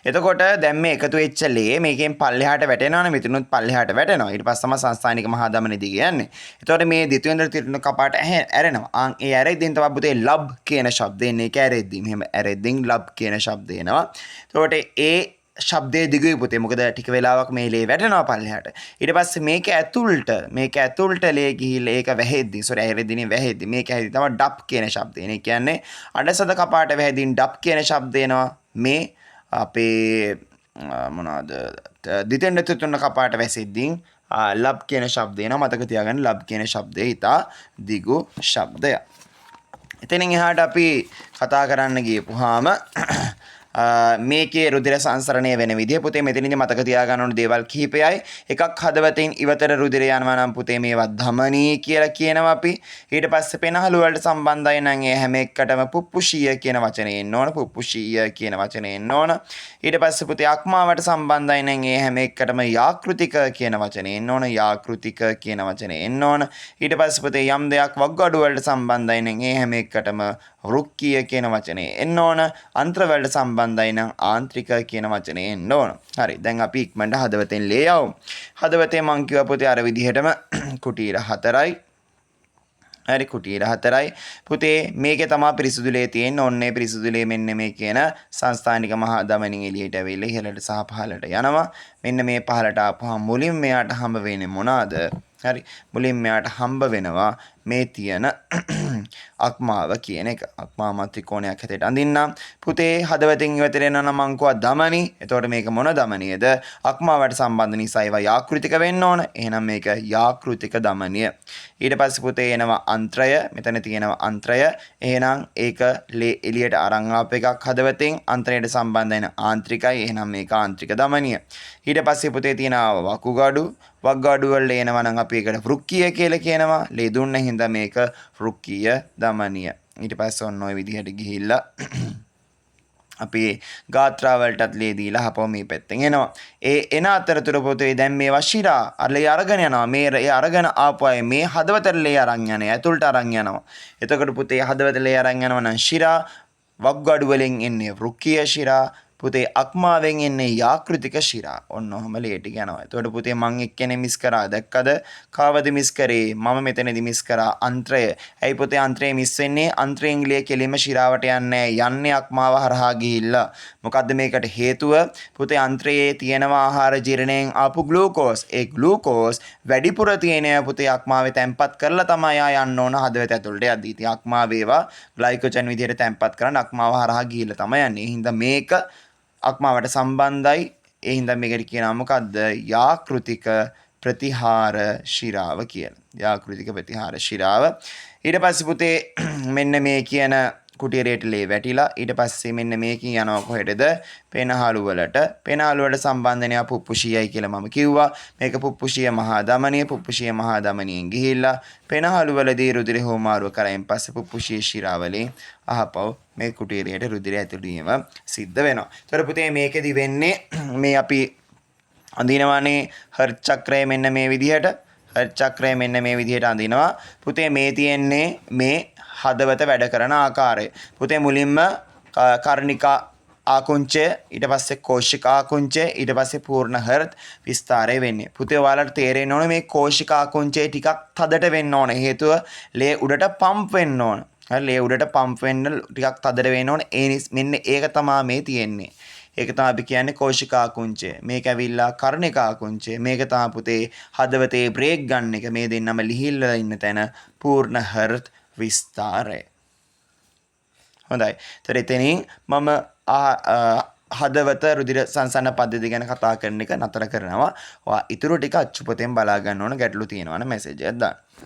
එතකොට දැන් මේ එකතු වෙච්ච ලේ මේකෙන් පල්ලෙහාට වැටෙනවනේ මෙතනොත් පල්ලෙහාට වැටෙනවා. ඊට පස්සේ තමයි සංස්ථානික මහා ධමනි දිගේ යන්නේ. එතකොට මේ ද්විතීයින්ද්‍ර තිරිණ කපාට ඇරෙනවා. ඒ ඇරෙද්දීන් තමයි පුතේ ලබ් කියන ශබ්දේ එන්නේ. ඒක ඇරෙද්දීන්. මෙහෙම ඇරෙද්දීන් ලබ් කියන ශබ්දේ එනවා. එතකොට ඒ ශබ්දයේ දිගුයි පුතේ. මොකද ටික වෙලාවක් මේ ලේ වැටෙනවා පල්ලෙහාට. ඊට පස්සේ මේක ඇතුළට ලේ ගිහිල්ලා ඒක වැහෙද්දී ඇරෙද්දීන් වැහෙද්දී මේක හැදි තමයි ඩප් කියන ශබ්දේ එන්නේ. කියන්නේ අඩසද කපාට වැහෙද්දීන් ඩප් කියන ශබ්දේ එනවා. මේ අපේ මොනවාද දිතෙන්ඩ තුන්න කපාට වැසිද්දිින් ලබ් කියන ශබ්දයන මතක තියාගන්න ලබ් කියන ශබ්දය ඉතා දිගු ශබ්දය. එතනින් එහාට අපි කතා කරන්න ගියපුහාම මේකේ රුධිර සංසරණය වෙන විදිහ පුතේ මෙතනදී මතක තියාගන්න ඕන දේවල් කිහිපයයි. එකක් හදවතින් ඉවතට රුධිරය යනවා නම් පුතේ මේවා ධමනී කියලා කියනවා අපි. ඊට පස්සේ පෙනහළු වලට සම්බන්ධයි නම් ඒ හැම එකටම පුප්පුෂීය කියන වචනේ එන්න ඕන. පුප්පුෂීය කියන වචනේ එන්න ඕන. ඊට පස්සේ පුතේ අක්මාවට සම්බන්ධයි නම් ඒ හැම එකටම යාකෘතික කියන වචනේ එන්න ඕන. යාකෘතික කියන වචනේ එන්න ඕන. ඊට පස්සේ පුතේ යම් දෙයක් වග්ගඩු වලට සම්බන්ධයි නම් ඒ හැම එකටම වෘක්කීය කියන වචනේ එන්න ඕන. අන්ත්‍ර වලට සම්බන්ධයි නම් ආන්ත්‍රික කියන වචනේ එන්න ඕන. හරි. දැන් අපි ඉක්මනට හදවතෙන් ලේ යවමු. හදවතේ මං කිව්වා පුතේ අර විදිහටම කුටීර 4යි. හරි කුටීර 4යි. පුතේ මේකේ තමයි පිරිසුදු ලේ තියෙන්නේ. ඔන්නේ පිරිසුදු ලේ මෙන්න මේ කියන සංස්ථානික මහා ධමනින් එළියට ඇවිල්ලා ඉහළට සහ පහළට යනවා. මෙන්න මේ පහළට ආපුවම මුලින් මෙයාට හම්බ වෙන්නේ මොනවාද? හරි. මුලින් මෙයාට හම්බ වෙනවා මේ තියෙන අක්මාව කියන එක. අක්මාව ත්‍රිකෝණයක් හැටියට අඳින්නම්. පුතේ හදවතින් ඉවතට එනවා නම් මං කිව්වා ධමනි. එතකොට මේක මොන ධමනියද? අක්මාවට සම්බන්ධ නිසා ඒවා යාකෘතික වෙන්න ඕන. එහෙනම් මේක යාකෘතික ධමනිය. ඊට පස්සේ පුතේ එනවා අන්ත්‍රය. මෙතන තියෙනවා අන්ත්‍රය. එහෙනම් ඒක එළියට අරන් ආපු එකක් හදවතින් අන්ත්‍රයට සම්බන්ධ වෙන ආන්ත්‍රිකයි. එහෙනම් මේක ආන්ත්‍රික ධමනිය. ඊට පස්සේ පුතේ තියෙනවා වකුගඩු. වකුගඩු වල එනවා නම් අපි ඒකට වෘක්කීය කියලා කියනවා. ලේ දුන්න හින්දා මේක වෘක්කීය ධමනිය. ඊට පස්සේ ඔන්න ඔය විදිහට ගිහිල්ලා අපි ගාත්‍රා වලටත් ලේ දීලා හපව මේ පැත්තෙන් එනවා. ඒ එන අතරතුර පොතේ දැන් මේවා ශිරා අරලේ අරගෙන යනවා. මේ අරගෙන ආපු අය මේ හදවතට ලේ අරන් යනවා. ඇතුළට අරන් යනවා. එතකොට පුතේ හදවත ලේ අරන් යනවා නම් ශිරා වකුගඩු වලින් එන්නේ වෘක්කීය ශිරා පුතේ අක්මාවෙන් එන්නේ යාකෘතික ශිරා. ඔන්න ඔහම ලේට යනවා. එතකොට පුතේ මං එක්කෙනේ මිස් කරා. දැක්කද? කාවද මිස් කරේ? මම මෙතනදී මිස් කරා අන්ත්‍රය. ඇයි පුතේ අන්ත්‍රය මිස් වෙන්නේ? අන්ත්‍රයෙන් ලේ කෙලිම ශිරාවට යන්නේ අක්මාව හරහා ගිහිල්ලා. මොකද්ද මේකට හේතුව? පුතේ අන්ත්‍රයේ තියෙනවා ආහාර ජීර්ණයෙන් ආපු ග්ලූකෝස්. ඒ ග්ලූකෝස් වැඩිපුර තියෙනවා පුතේ අක්මාවේ තැම්පත් කරලා තමයි යන්න ඕන හදවත ඇතුළට යද්දී. ඉතින් අක්මාව ඒවා ග්ලයිකෝජන් විදිහට තැම්පත් කරන් අක්මාව හරහා ගිහිල්ලා තමයි යන්නේ. ඒ හින්දා මේක අක්මාවට සම්බන්ධයි. ඒ හින්දා මේකට කියනවා මොකද්ද? යාකෘතික ප්‍රතිහාර ශිරාව කියලා. යාකෘතික ප්‍රතිහාර ශිරාව. ඊට පස්සේ පුතේ මෙන්න මේ කියන කුටියරේට ලේ වැටිලා ඊට පස්සේ මෙන්න මේකින් යනවා කොහෙටද? පෙනහළු වලට. පෙනහළු වලට සම්බන්ධනය පුප්පුෂියයි කියලා මම කිව්වා. මේක පුප්පුෂිය මහා ධමනිය. පුප්පුෂිය මහා ධමනියෙන් ගිහිල්ලා පෙනහළු වලදී රුධිර හෝමාරුව කරයින් පස්සේ පුප්පුෂිය ශිරාවලින් අහපව මේ කුටියරයට රුධිරය ඇතුළු වීම සිද්ධ වෙනවා. ඒතර පුතේ මේකෙදි වෙන්නේ මේ අපි අඳිනවානේ හර්ට් චක්‍රය මෙන්න මේ විදිහට. හර්ට් චක්‍රය මෙන්න මේ විදිහට අඳිනවා. පුතේ මේ තියෙන්නේ මේ හදවත වැඩ කරන ආකාරය. පුතේ මුලින්ම කර්ණිකා ආකුංචය ඊට පස්සේ කෝෂිකා ආකුංචය ඊට පස්සේ පූර්ණ හර්ට් විස්තරය වෙන්නේ. පුතේ ඔයාලට තේරෙන්න ඕනේ මේ කෝෂිකා ආකුංචය ටිකක් තදට වෙන්න ඕනේ. හේතුව ලේ උඩට පම්ප් වෙන්න ඕන. හරි ලේ උඩට පම්ප් වෙන්න ටිකක් තදට වෙන්න ඕනේ. මෙන්න ඒක තමයි මේ තියෙන්නේ. ඒක තමයි අපි කියන්නේ කෝෂිකා ආකුංචය. මේක ඇවිල්ලා කර්ණිකා ආකුංචය. මේක තමයි පුතේ හදවතේ බ්‍රේක් ගන්න එක. මේ දෙන්නම ලිහිල්ලා ඉන්න තැන පූර්ණ හර්ට් විස්තරය. හොඳයි. ඒතර එතනින් මම හදවත රුධිර සංසරණ පද්ධතිය ගැන කතා කරන එක නතර කරනවා. ඔයා ඊටු ටික අච්චු පොතෙන් බලා ගන්න ඕන ගැටලු තියෙනවා නම් මැසේජ් එකක් දාන්න.